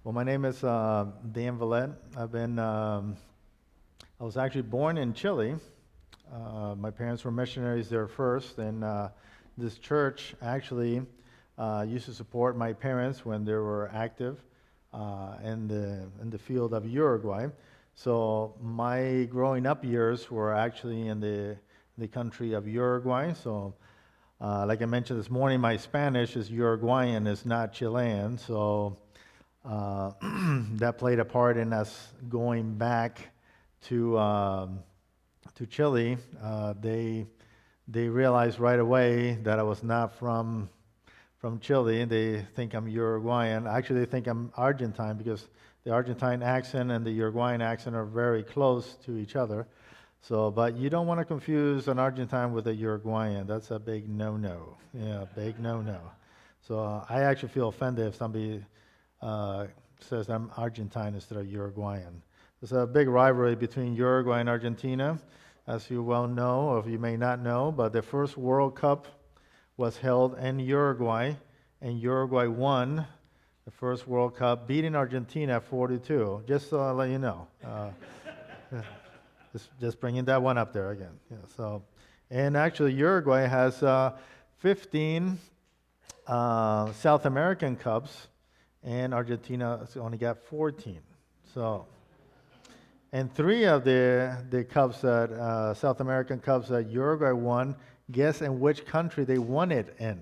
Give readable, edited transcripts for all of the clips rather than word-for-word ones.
Well, my name is Dan Vallette. I was actually born in Chile. My parents were missionaries there first, and this church actually used to support my parents when they were active in the field of Uruguay. So my growing up years were actually in the country of Uruguay. So, like I mentioned this morning, my Spanish is Uruguayan, it's not Chilean. So that played a part in us going back to Chile. They realized right away that I was not from Chile. They think I'm Uruguayan. Actually, they think I'm Argentine because the Argentine accent and the Uruguayan accent are very close to each other. So, but you don't want to confuse an Argentine with a Uruguayan. That's a big no-no. Yeah, big no-no. So I actually feel offended if somebody says I'm Argentine instead of Uruguayan. There's a big rivalry between Uruguay and Argentina, as you well know, or if you may not know, but the first World Cup was held in Uruguay, and Uruguay won the first World Cup, beating Argentina 4-2. Just to let you know. Just bringing that one up there again. Yeah, so, and actually Uruguay has 15 South American Cups, and Argentina has only got 14. So, and 3 of the cups that South American Cups that Uruguay won, guess in which country they won it in?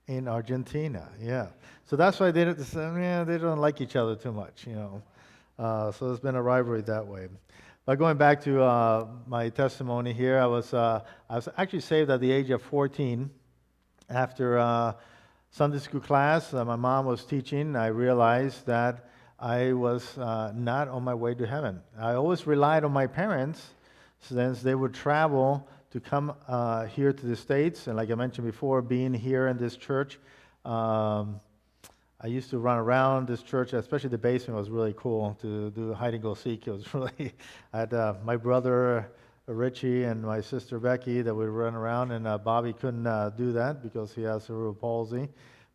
In Argentina. Yeah. So that's why they don't like each other too much, you know. So there's been a rivalry that way. But going back to my testimony here, I was actually saved at the age of 14 after Sunday school class. My mom was teaching. I realized that I was not on my way to heaven. I always relied on my parents since they would travel to come here to the States. And like I mentioned before, being here in this church, I used to run around this church, especially the basement was really cool to do hide and go seek. It was really, I had my brother Richie and my sister Becky that would run around, and Bobby couldn't do that because he has cerebral palsy.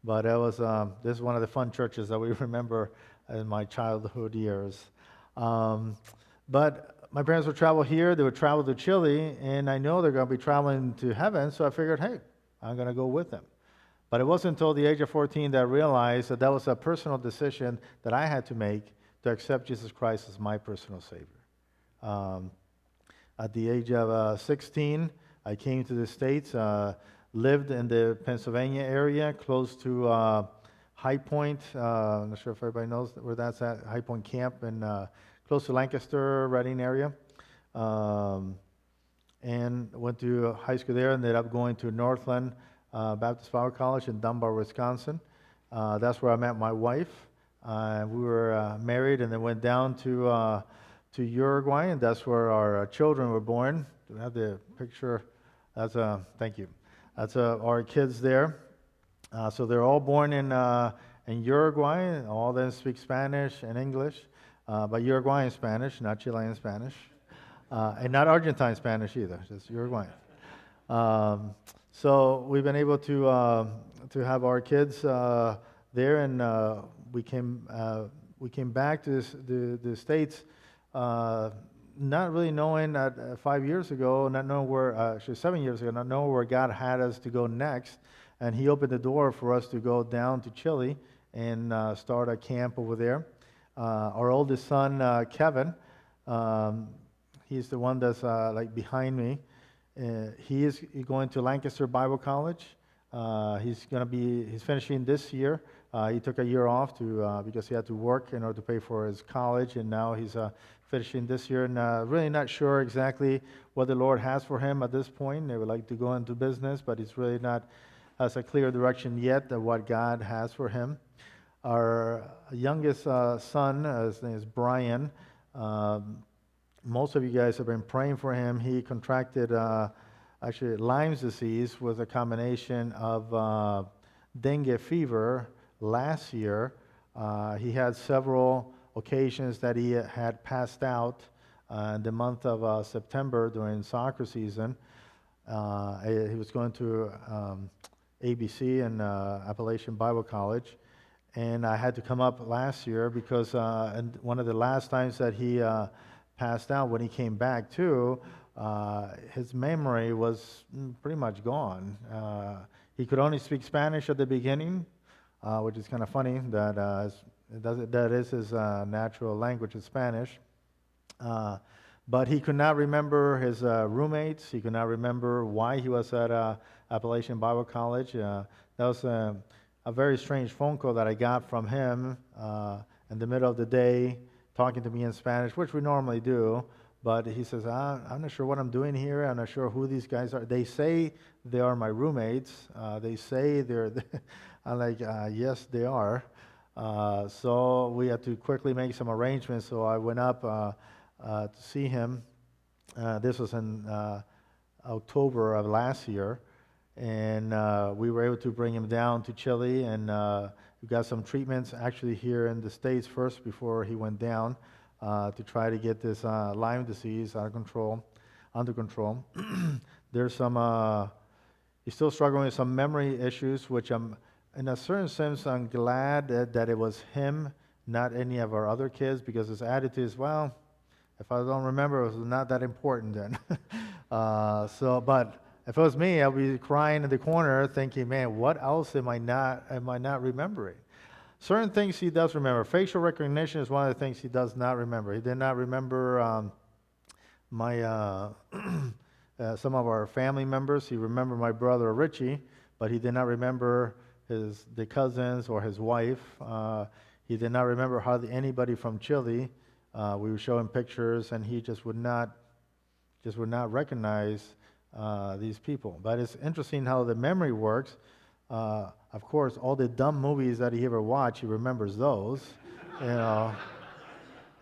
But it was this is one of the fun churches that we remember in my childhood years. But my parents would travel here, they would travel to Chile, and I know they're going to be traveling to heaven, so I figured, hey, I'm going to go with them. But it wasn't until the age of 14 that I realized that that was a personal decision that I had to make to accept Jesus Christ as my personal Savior. At the age of 16, I came to the States, lived in the Pennsylvania area, close to High Point. I'm not sure if everybody knows where that's at, High Point Camp, and close to Lancaster, Reading area. And went to high school there, ended up going to Northland Baptist Bible College in Dunbar, Wisconsin. That's where I met my wife. We were married and then went down to Uruguay, and that's where our children were born. Do we have the picture? That's thank you. That's our kids there. So they're all born in Uruguay. All of them speak Spanish and English, but Uruguayan Spanish, not Chilean Spanish, and not Argentine Spanish either, just Uruguayan. So we've been able to have our kids there, and we came back to the States, not really knowing that 5 years ago, not knowing where, actually 7 years ago, not knowing where God had us to go next, and He opened the door for us to go down to Chile and start a camp over there. Our oldest son, Kevin, he's the one that's like behind me. He is going to Lancaster Bible College. He's finishing this year. He took a year off because he had to work in order to pay for his college, and now he's finishing this year. And really not sure exactly what the Lord has for him at this point. They would like to go into business, but he's really not has a clear direction yet of what God has for him. Our youngest son, his name is Brian. Most of you guys have been praying for him. He contracted actually Lyme's disease with a combination of dengue fever last year. He had several occasions that he had passed out in the month of September during soccer season. He was going to ABC and Appalachian Bible College, and I had to come up last year because and one of the last times that he passed out, when he came back too, his memory was pretty much gone. He could only speak Spanish at the beginning, which is kind of funny that that is his natural language is Spanish. But he could not remember his roommates. He could not remember why he was at Appalachian Bible College. That was a very strange phone call that I got from him in the middle of the day, talking to me in Spanish, which we normally do. But he says, I'm not sure what I'm doing here. I'm not sure who these guys are. They say they are my roommates. They say they're, I'm like, yes, they are. So we had to quickly make some arrangements. So I went up to see him. This was in October of last year. And we were able to bring him down to Chile. And we got some treatments actually here in the States first before he went down to try to get this Lyme disease under control. There's some, he's still struggling with some memory issues, which in a certain sense, I'm glad that it was him, not any of our other kids, because his attitude is, well, if I don't remember, it was not that important then. But if it was me, I'd be crying in the corner thinking, man, what else am I not remembering? Certain things he does remember. Facial recognition is one of the things he does not remember. He did not remember some of our family members. He remembered my brother Richie, but he did not remember the cousins or his wife. He did not remember hardly anybody from Chile. We would show him pictures, and he just would not recognize these people. But it's interesting how the memory works. Of course, all the dumb movies that he ever watched, he remembers those, and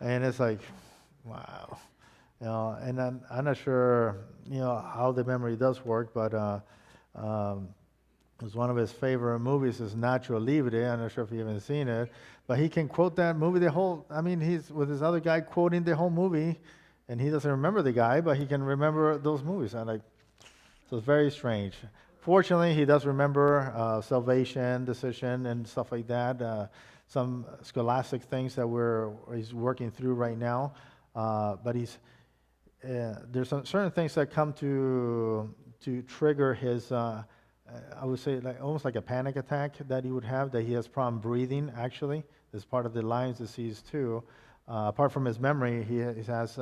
it's like, wow, and I'm not sure, how the memory does work, but it was one of his favorite movies is Nacho Libre. I'm not sure if you haven't seen it, but he can quote that movie he's with his other guy quoting the whole movie, and he doesn't remember the guy, but he can remember those movies. So it's very strange. Fortunately, he does remember salvation, decision, and stuff like that. Some scholastic things that he's working through right now. But there's some certain things that come to trigger his, I would say, almost like a panic attack that he would have. That he has problem breathing. Actually, as part of the Lyme disease too. Apart from his memory, he has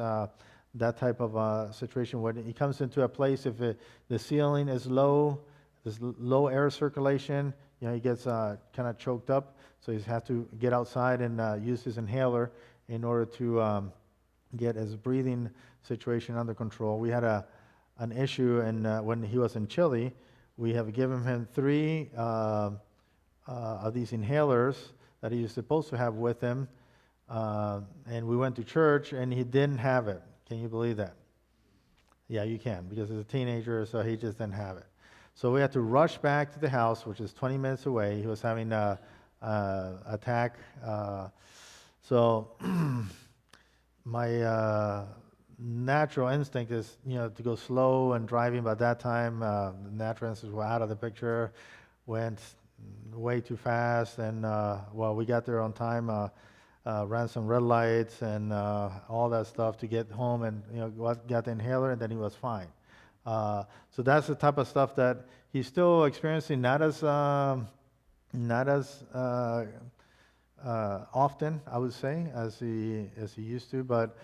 that type of situation when he comes into a place, if the ceiling is low, there's low air circulation, he gets kind of choked up, so he has to get outside and use his inhaler in order to get his breathing situation under control. We had an issue when he was in Chile. We have given him 3 of these inhalers that he was supposed to have with him, and we went to church, and he didn't have it. Can you believe that? Yeah, you can, because he's a teenager, so he just didn't have it. So we had to rush back to the house, which is 20 minutes away. He was having an attack. So my natural instinct is, to go slow and driving. By that time, the natural instincts were out of the picture, went way too fast, and we got there on time. Ran some red lights and all that stuff to get home, and got the inhaler, and then he was fine. So that's the type of stuff that he's still experiencing, not as often, I would say, as he used to. But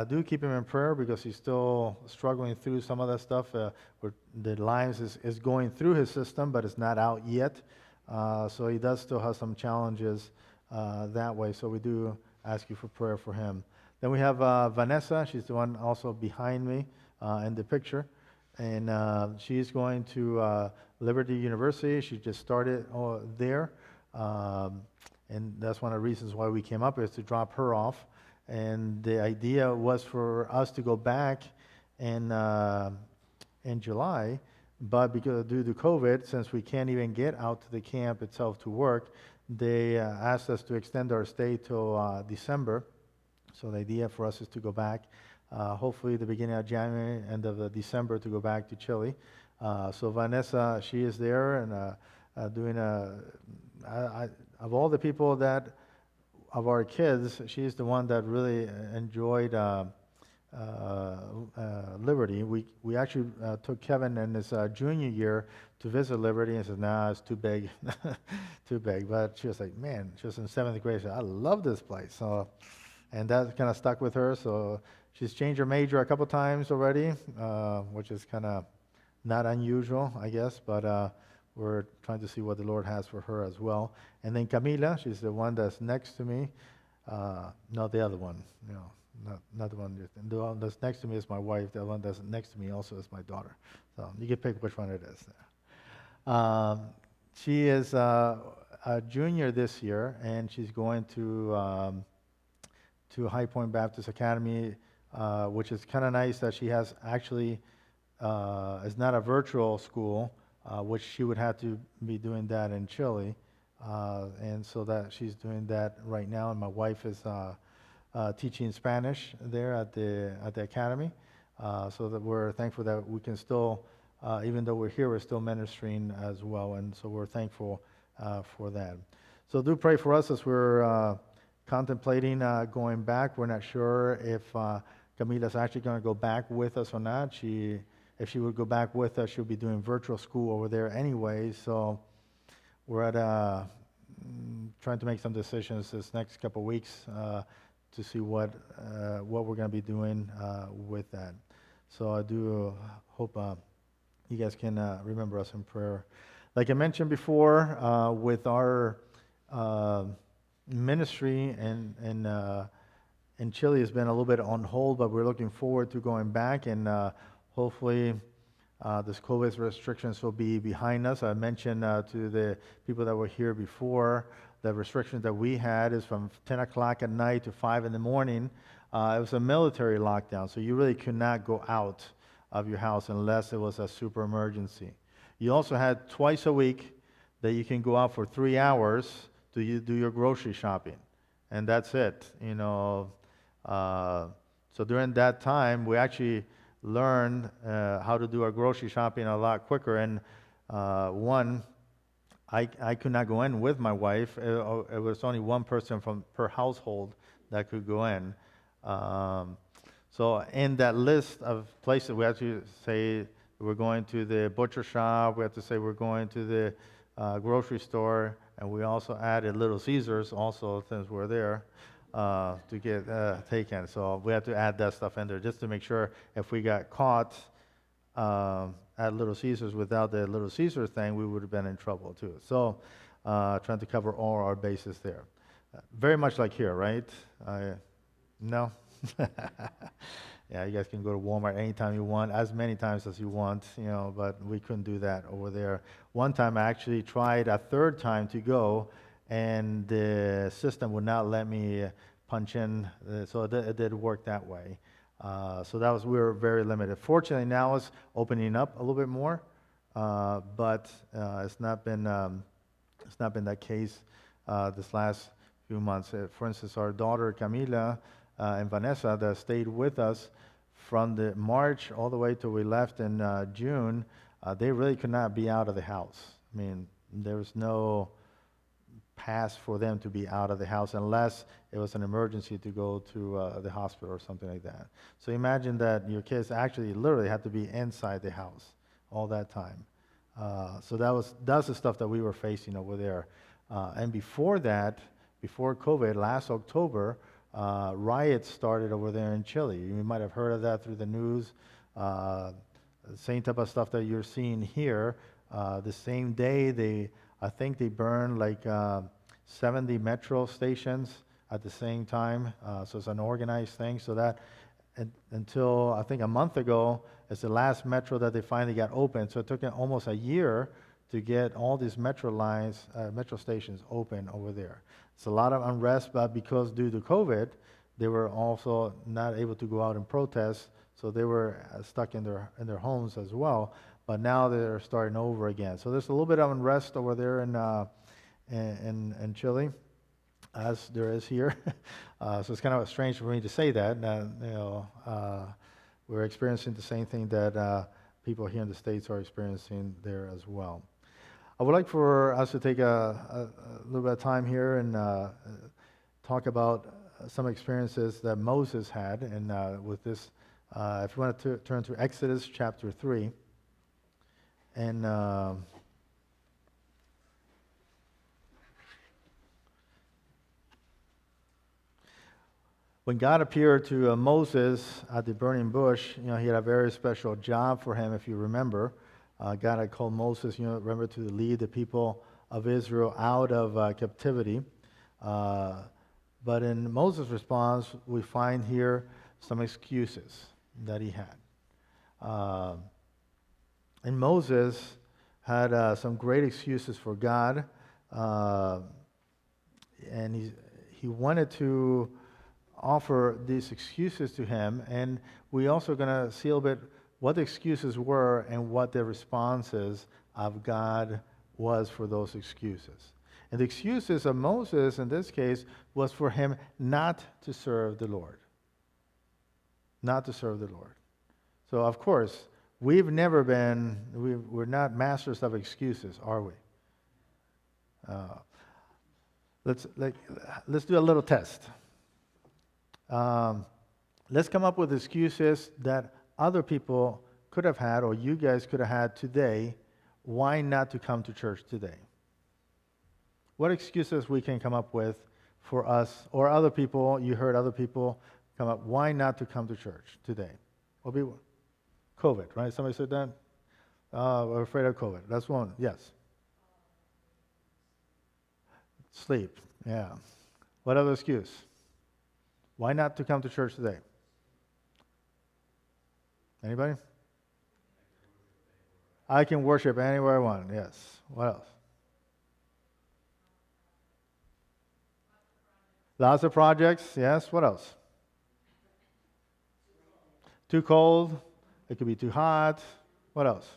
do keep him in prayer, because he's still struggling through some of that stuff. Where the Lyme is going through his system, but it's not out yet. So he does still have some challenges that way. So we do ask you for prayer for him. Then we have Vanessa. She's the one also behind me in the picture. And she's going to Liberty University. She just started there. And that's one of the reasons why we came up, is to drop her off. And the idea was for us to go back in July, but because due to COVID, since we can't even get out to the camp itself to work, they asked us to extend our stay till December. So the idea for us is to go back, hopefully the beginning of January, end of December, to go back to Chile. So Vanessa, she is there and doing of all the people that of our kids, she's the one that really enjoyed Liberty. We actually took Kevin in his junior year to visit Liberty, and said, "Nah, it's too big, too big." But she was like, "Man," she was in seventh grade. She said, "I love this place." So, and that kind of stuck with her. So she's changed her major a couple times already, which is kind of not unusual, I guess. But we're trying to see what the Lord has for her as well. And then Camila, she's the one that's next to me. Not the other one, not the one. The one that's next to me is my wife. The one that's next to me also is my daughter. So you can pick which one it is. She is a junior this year, and she's going to High Point Baptist Academy, which is kind of nice that she has actually, it's not a virtual school, which she would have to be doing that in Chile. And so that she's doing that right now, and my wife is teaching Spanish there at the academy. So that we're thankful that we can still, even though we're here, we're still ministering as well, and so we're thankful for that. So do pray for us as we're contemplating going back. We're not sure if Camila's actually going to go back with us or not. If she would go back with us, she'll be doing virtual school over there anyway. So we're at trying to make some decisions this next couple of weeks to see what we're going to be doing with that. So I do hope you guys can remember us in prayer. Like I mentioned before, with our ministry in Chile has been a little bit on hold, but we're looking forward to going back, and hopefully this COVID restrictions will be behind us. I mentioned to the people that were here before, the restrictions that we had is from 10 o'clock at night to 5 in the morning. It was a military lockdown, so you really could not go out of your house unless it was a super emergency. You also had twice a week that you can go out for 3 hours to do your grocery shopping, and that's it. So during that time, we actually learned how to do our grocery shopping a lot quicker. And I could not go in with my wife. It was only one person per household that could go in. So in that list of places, we have to say we're going to the butcher shop. We have to say we're going to the grocery store, and we also added Little Caesars also since we're there. To get taken. So we have to add that stuff in there just to make sure if we got caught at Little Caesars without the Little Caesars thing, we would have been in trouble too. So trying to cover all our bases there. Very much like here, right? No? Yeah, you guys can go to Walmart anytime you want, as many times as you want, but we couldn't do that over there. One time I actually tried a third time to go, and the system would not let me punch in, so it did work that way. So we were very limited. Fortunately, now it's opening up a little bit more, but it's not been that case this last few months. For instance, our daughter Camila and Vanessa that stayed with us from the March all the way till we left in June, they really could not be out of the house. I mean, there was no pass for them to be out of the house unless it was an emergency to go to the hospital or something like that. So imagine that your kids actually literally had to be inside the house all that time. So that's the stuff that we were facing over there. And before that, before COVID, last October, riots started over there in Chile. You might have heard of that through the news. Same type of stuff that you're seeing here. The same day, I think they burned like 70 metro stations at the same time. So it's an organized thing. So that until I think a month ago, it's the last metro that they finally got open. So it took almost a year to get all these metro lines, metro stations open over there. It's a lot of unrest, but because due to COVID, they were also not able to go out and protest. So they were stuck in their homes as well. But now they're starting over again. So there's a little bit of unrest over there in Chile, as there is here. So it's kind of strange for me to say that. We're experiencing the same thing that people here in the States are experiencing there as well. I would like for us to take a little bit of time here and talk about some experiences that Moses had, and with this, if you want to turn to Exodus chapter 3, and when God appeared to Moses at the burning bush, he had a very special job for him, if you remember. God had called Moses, remember, to lead the people of Israel out of captivity. But in Moses' response, we find here some excuses that he had. And Moses had some great excuses for God, and he wanted to offer these excuses to him, and we also going to see a little bit what the excuses were and what the responses of God was for those excuses. And the excuses of Moses in this case was for him not to serve the Lord. Not to serve the Lord. So of course, we're not masters of excuses, are we? Let's do a little test. Let's come up with excuses that other people could have had, or you guys could have had today, why not to come to church today. What excuses we can come up with for us, or other people, you heard other people come up, why not to come to church today? Will be COVID, right? Somebody said that? We're afraid of COVID. That's one. Yes. Sleep. Yeah. What other excuse? Why not to come to church today? Anybody? I can worship anywhere I want. Yes. What else? Lots of projects. Yes. What else? Too cold. It could be too hot. What else?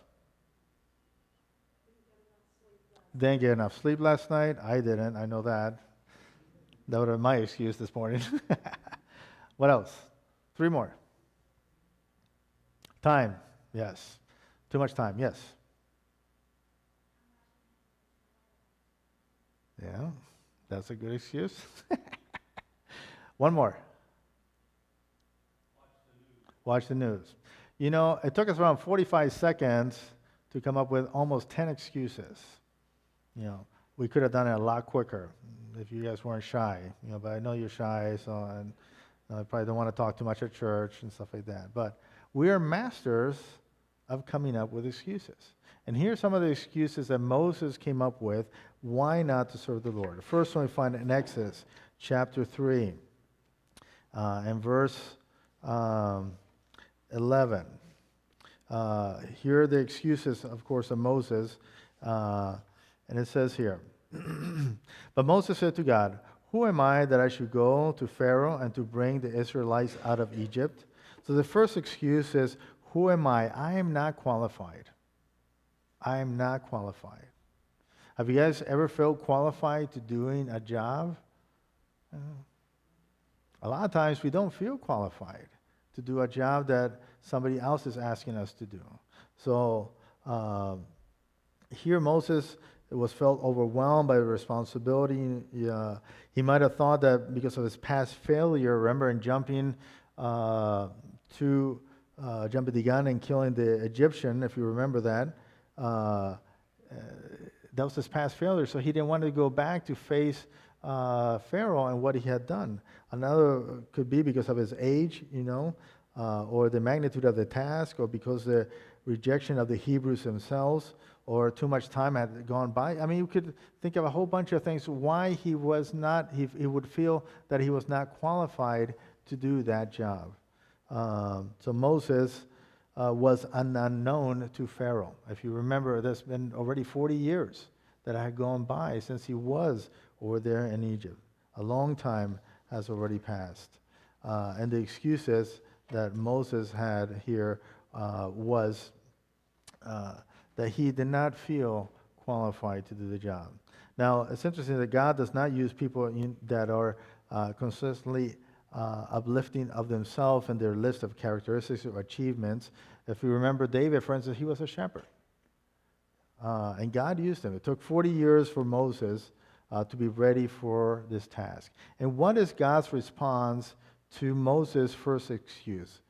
Didn't get enough sleep last night. I didn't. I know that. That would have been my excuse this morning. What else? 3 more. Time. Yes. Too much time. Yes. Yeah. That's a good excuse. 1 more. Watch the news. It took us around 45 seconds to come up with almost 10 excuses. We could have done it a lot quicker if you guys weren't shy. But I know you're shy, so I probably don't want to talk too much at church and stuff like that. But we are masters of coming up with excuses. And here's some of the excuses that Moses came up with why not to serve the Lord. The first one we find in Exodus chapter 3 and verse 11. Here are the excuses, of course, of Moses. And it says here, But Moses said to God, who am I that I should go to Pharaoh and to bring the Israelites out of Egypt? So the first excuse is, who am I? I am not qualified. I am not qualified. Have you guys ever felt qualified to doing a job? A lot of times we don't feel qualified to do a job that somebody else is asking us to do. So here Moses was felt overwhelmed by the responsibility. He might have thought that because of his past failure, remember in jumping the gun and killing the Egyptian, if you remember that, that was his past failure. So he didn't want to go back to face Pharaoh and what he had done. Another could be because of his age, or the magnitude of the task, or because the rejection of the Hebrews themselves, or too much time had gone by. I mean, you could think of a whole bunch of things why he would feel that he was not qualified to do that job. So Moses was an unknown to Pharaoh. If you remember, there's been already 40 years that had gone by since he was over there in Egypt. A long time has already passed. And the excuses that Moses had here was that he did not feel qualified to do the job. Now, it's interesting that God does not use people that are consistently uplifting of themselves and their list of characteristics or achievements. If you remember David, for instance, he was a shepherd. And God used him. It took 40 years for Moses to be ready for this task. And what is God's response to Moses' first excuse?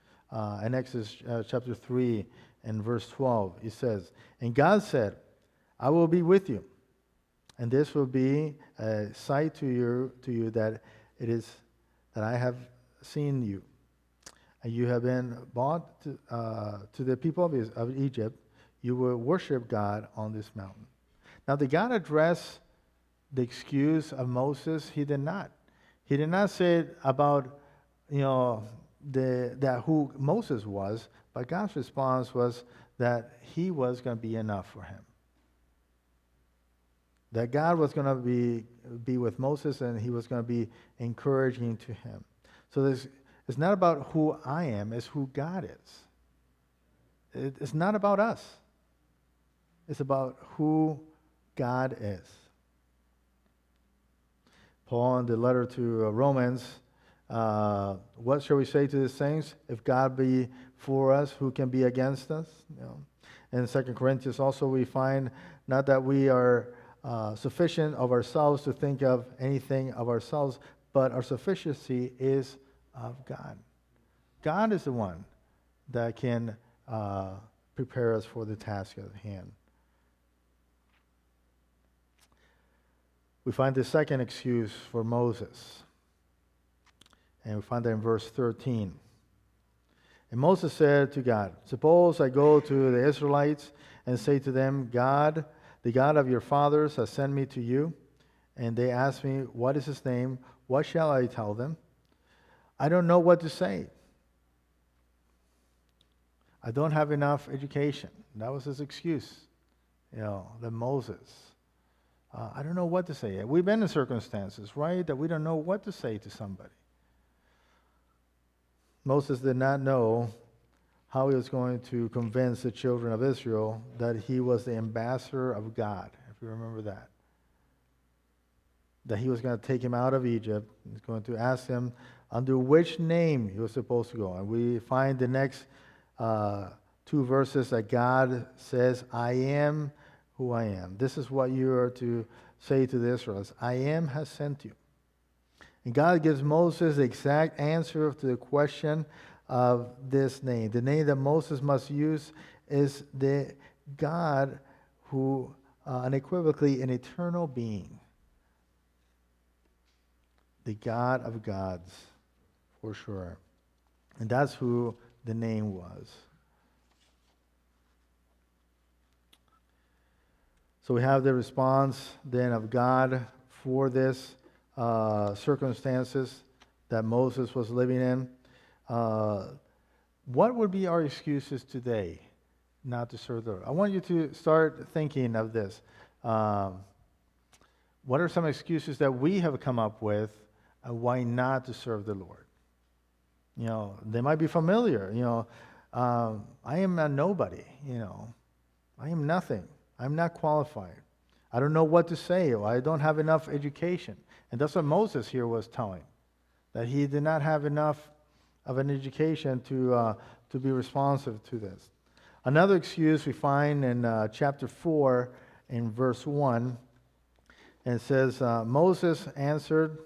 In Exodus chapter 3 and verse 12, it says, "And God said, I will be with you, and this will be a sight to you that it is that I have seen you. And you have been brought to the people of Egypt. You will worship God on this mountain." Now, did God address the excuse of Moses? He did not. He did not say it about, that who Moses was, but God's response was that he was going to be enough for him. That God was going to be with Moses, and he was going to be encouraging to him. So it's not about who I am, it's who God is. It's not about us. It's about who God is. Paul in the letter to Romans, what shall we say to these things? If God be for us, who can be against us? In 2 Corinthians also we find not that we are sufficient of ourselves to think of anything of ourselves, but our sufficiency is of God. God is the one that can prepare us for the task at hand. We find the second excuse for Moses, and we find that in verse 13. "And Moses said to God, suppose I go to the Israelites and say to them, God, the God of your fathers, has sent me to you, and they ask me, what is his name? What shall I tell them? I don't know what to say. I don't have enough education." That was his excuse, that Moses. I don't know what to say. We've been in circumstances, right, that we don't know what to say to somebody. Moses did not know how he was going to convince the children of Israel that he was the ambassador of God, if you remember that. That he was going to take him out of Egypt. He's going to ask him under which name he was supposed to go. And we find the next two verses that God says, I am who I am. This is what you are to say to the Israelites. I am has sent you. And God gives Moses the exact answer to the question of this name. The name that Moses must use is the God who, unequivocally, an eternal being. The God of gods, for sure. And that's who the name was. So we have the response then of God for this circumstances that Moses was living in. What would be our excuses today not to serve the Lord? I want you to start thinking of this. What are some excuses that we have come up with why not to serve the Lord? They might be familiar. I am a nobody. I am nothing. I'm not qualified. I don't know what to say. Or I don't have enough education. And that's what Moses here was telling, that he did not have enough of an education to be responsive to this. Another excuse we find in chapter 4 in verse 1, and it says, Moses answered,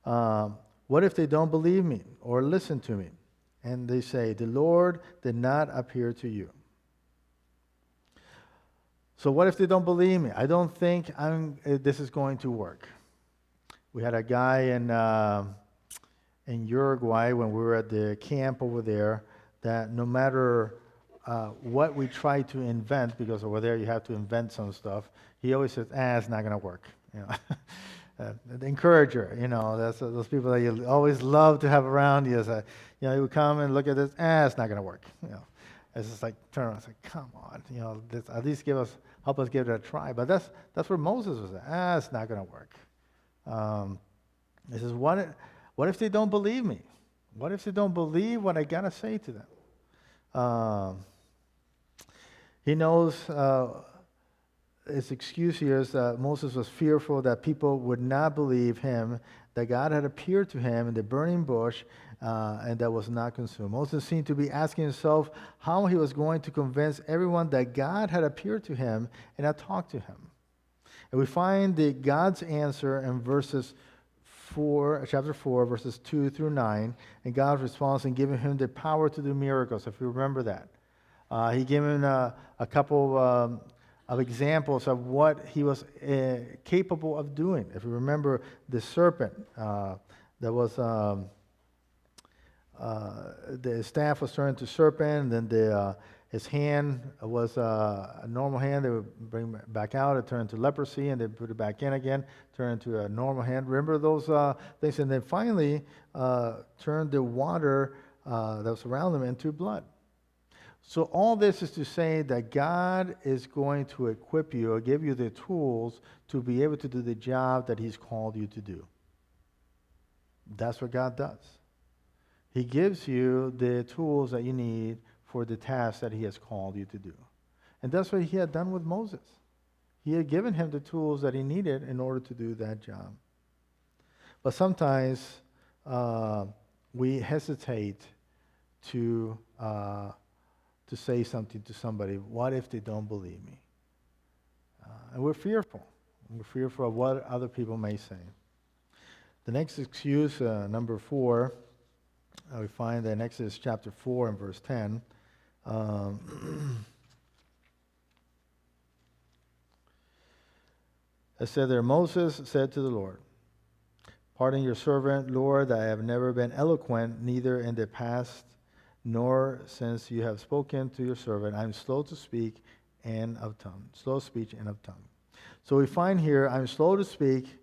what if they don't believe me or listen to me? And they say, the Lord did not appear to you. So what if they don't believe me? I don't think this is going to work. We had a guy in Uruguay when we were at the camp over there that no matter what we try to invent, because over there you have to invent some stuff, he always says, it's not going to work. The encourager, that's those people that you always love to have around you. He would come and look at this, it's not going to work. It's just like, turn around and say, come on, at least help us give it a try. But that's where Moses was at. It's not going to work. He says, what if they don't believe me? What if they don't believe what I got to say to them? He knows his excuse here is that Moses was fearful that people would not believe him, that God had appeared to him in the burning bush and that was not consumed. Moses seemed to be asking himself how he was going to convince everyone that God had appeared to him and had talked to him. And we find God's answer in chapter 4, verses 2 through 9, and God's response in giving him the power to do miracles, if you remember that. He gave him a couple of examples of what he was capable of doing. If you remember the serpent, that was the staff was turned to serpent, and then his hand was a normal hand. They would bring it back out. It turned to leprosy, and they put it back in again, turned into a normal hand. Remember those things? And then finally turned the water that was around them into blood. So all this is to say that God is going to equip you or give you the tools to be able to do the job that he's called you to do. That's what God does. He gives you the tools that you need for the task that he has called you to do. And that's what he had done with Moses. He had given him the tools that he needed in order to do that job. But sometimes we hesitate to say something to somebody. What if they don't believe me? And we're fearful. We're fearful of what other people may say. The next excuse, number 4, we find in Exodus chapter 4 and verse 10. It said there, Moses said to the Lord, "Pardon your servant, Lord, I have never been eloquent, neither in the past nor since you have spoken to your servant. I'm slow to speak and of tongue." Slow speech and of tongue. So we find here, I'm slow to speak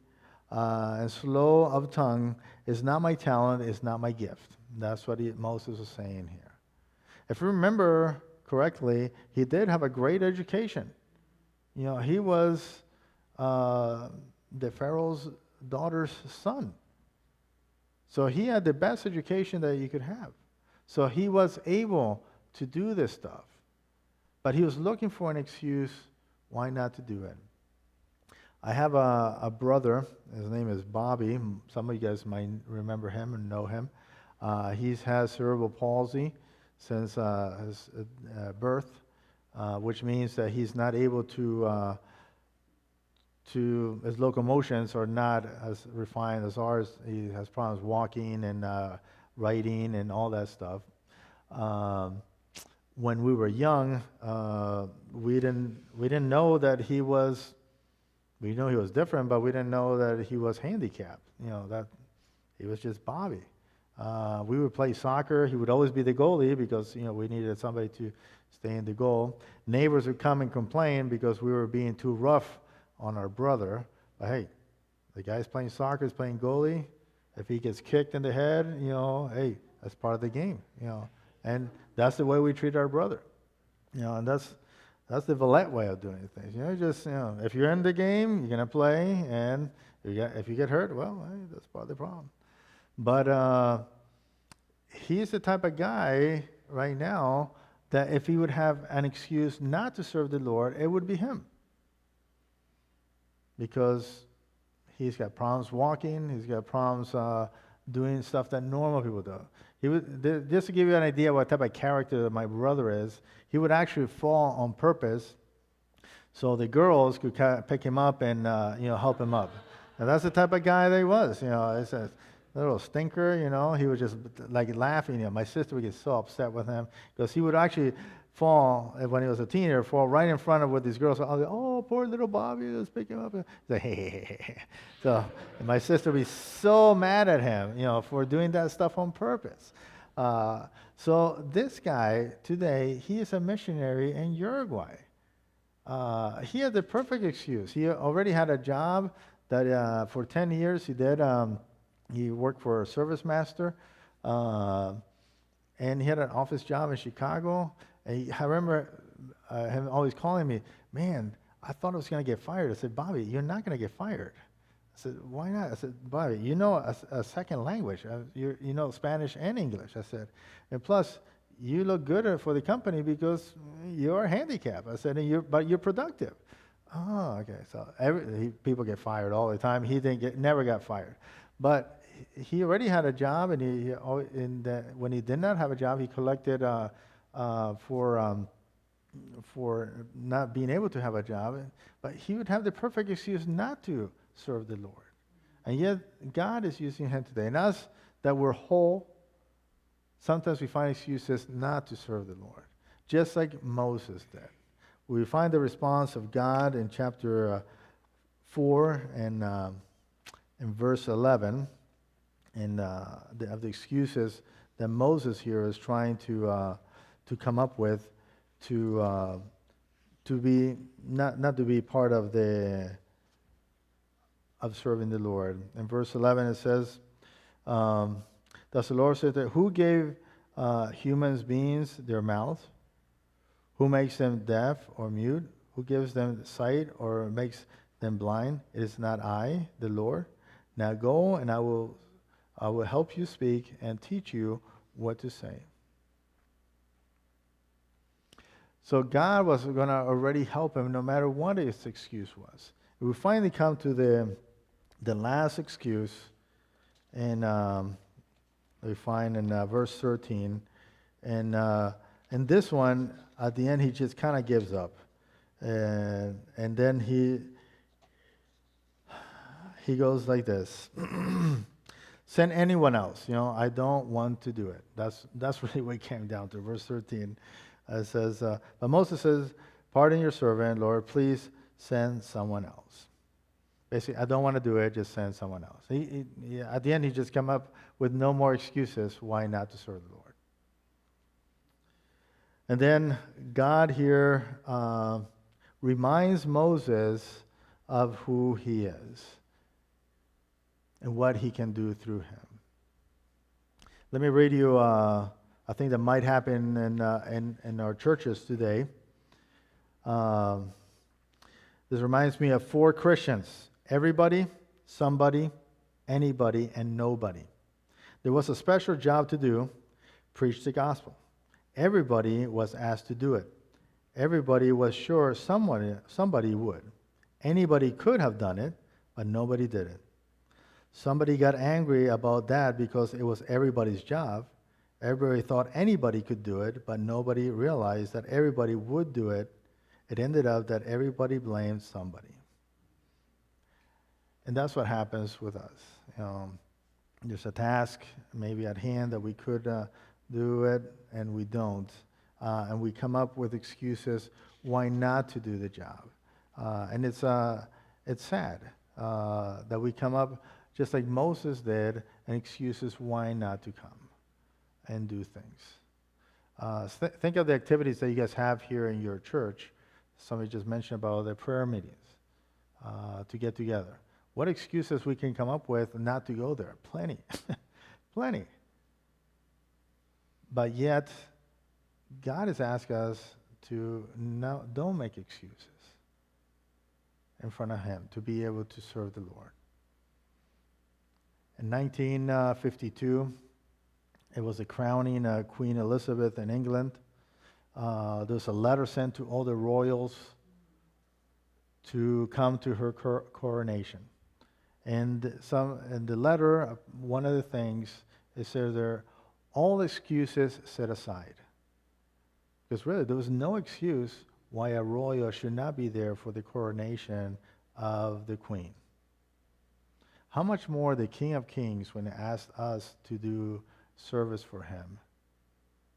and slow of tongue is not my talent, is not my gift. That's what Moses is saying here. If you remember correctly, he did have a great education. You know, he was the Pharaoh's daughter's son. So he had the best education that you could have. So he was able to do this stuff. But he was looking for an excuse why not to do it. I have a brother. His name is Bobby. Some of you guys might remember him and know him. He has cerebral palsy since his birth, which means that he's not able to his locomotions are not as refined as ours. He has problems walking and writing and all that stuff. When we were young, we didn't know that he was. We knew he was different, but we didn't know that he was handicapped. You know, that he was just Bobby. We would play soccer. He would always be the goalie because, you know, we needed somebody to stay in the goal. Neighbors would come and complain because we were being too rough on our brother. But hey, the guy's playing soccer, he's playing goalie. If he gets kicked in the head, you know, hey, that's part of the game, you know. And that's the way we treat our brother. You know, and that's the Vallette way of doing things. You know, just, you know, if you're in the game, you're going to play, and if you get hurt, well, hey, that's part of the problem. But he's the type of guy right now that if he would have an excuse not to serve the Lord, it would be him. Because he's got problems walking, he's got problems doing stuff that normal people do. Just to give you an idea what type of character that my brother is, he would actually fall on purpose so the girls could pick him up and help him up. And that's the type of guy that he was. You know, it's a little stinker. You know, he was just like laughing. You know, my sister would get so upset with him because he would actually fall when he was a teenager, fall right in front of with these girls. Oh, poor little Bobby, let's pick him up. He's like, hey. So my sister would be so mad at him, you know, for doing that stuff on purpose. So this guy today, he is a missionary in Uruguay. He had the perfect excuse. He already had a job that for 10 years he did. He worked for a service master, and he had an office job in Chicago. And I remember him always calling me, man, I thought I was going to get fired. I said, Bobby, you're not going to get fired. I said, why not? I said, Bobby, you know a second language. You know Spanish and English. I said, and plus, you look good for the company because you're handicapped. I said, but you're productive. Oh, okay. So people get fired all the time. He didn't never got fired, but he already had a job, and when he did not have a job, he collected for not being able to have a job. But he would have the perfect excuse not to serve the Lord, and yet God is using him today. And us that we're whole, sometimes we find excuses not to serve the Lord, just like Moses did. We find the response of God in chapter 4 and in verse 11, and of the excuses that Moses here is trying to come up with to be not to be part of serving the Lord. In verse 11 it says, thus the Lord said, that who gave human beings their mouths? Who makes them deaf or mute? Who gives them sight or makes them blind? It is not I, the Lord. Now go, and I will help you speak and teach you what to say. So God was going to already help him no matter what his excuse was. We finally come to the last excuse, and we find in verse 13, and this one, at the end, he just kind of gives up. And then he goes like this. Send anyone else. I don't want to do it. That's really what it came down to. Verse 13 says, but Moses says, pardon your servant, Lord, please send someone else. Basically, I don't want to do it, just send someone else. At the end, he just came up with no more excuses why not to serve the Lord. And then God here reminds Moses of who he is and what he can do through him. Let me read you a thing that might happen in our churches today. This reminds me of 4 Christians: everybody, somebody, anybody, and nobody. There was a special job to do: preach the gospel. Everybody was asked to do it. Everybody was sure somebody would. Anybody could have done it, but nobody did it. Somebody got angry about that because it was everybody's job. Everybody thought anybody could do it, but nobody realized that everybody would do it. It ended up that everybody blamed somebody. And that's what happens with us. There's a task maybe at hand that we could do it, and we don't. And we come up with excuses why not to do the job. And it's sad that we come up, just like Moses did, and excuses why not to come and do things. Think of the activities that you guys have here in your church. Somebody just mentioned about the prayer meetings to get together. What excuses we can come up with not to go there? Plenty. Plenty. But yet, God has asked us to don't make excuses in front of him to be able to serve the Lord. In 1952, it was the crowning of Queen Elizabeth in England. There was a letter sent to all the royals to come to her coronation. And in the letter, one of the things it says there, all excuses set aside. Because really, there was no excuse why a royal should not be there for the coronation of the queen. How much more the King of Kings, when he asked us to do service for him,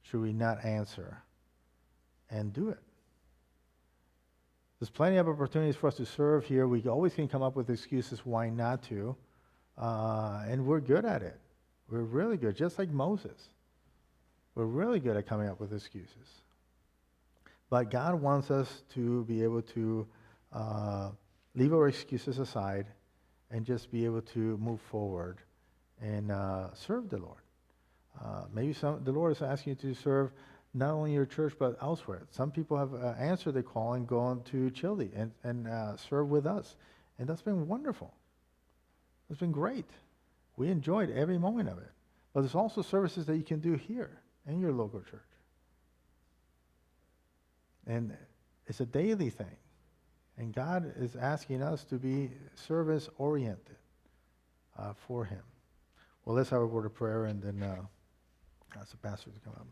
should we not answer and do it? There's plenty of opportunities for us to serve here. We always can come up with excuses why not to, and we're good at it. We're really good, just like Moses. We're really good at coming up with excuses. But God wants us to be able to leave our excuses aside and just be able to move forward and serve the Lord. Maybe the Lord is asking you to serve not only your church but elsewhere. Some people have answered the call and gone to Chile and serve with us. And that's been wonderful. It's been great. We enjoyed every moment of it. But there's also services that you can do here in your local church. And it's a daily thing. And God is asking us to be service-oriented for him. Well, let's have a word of prayer, and then ask the pastor to come up.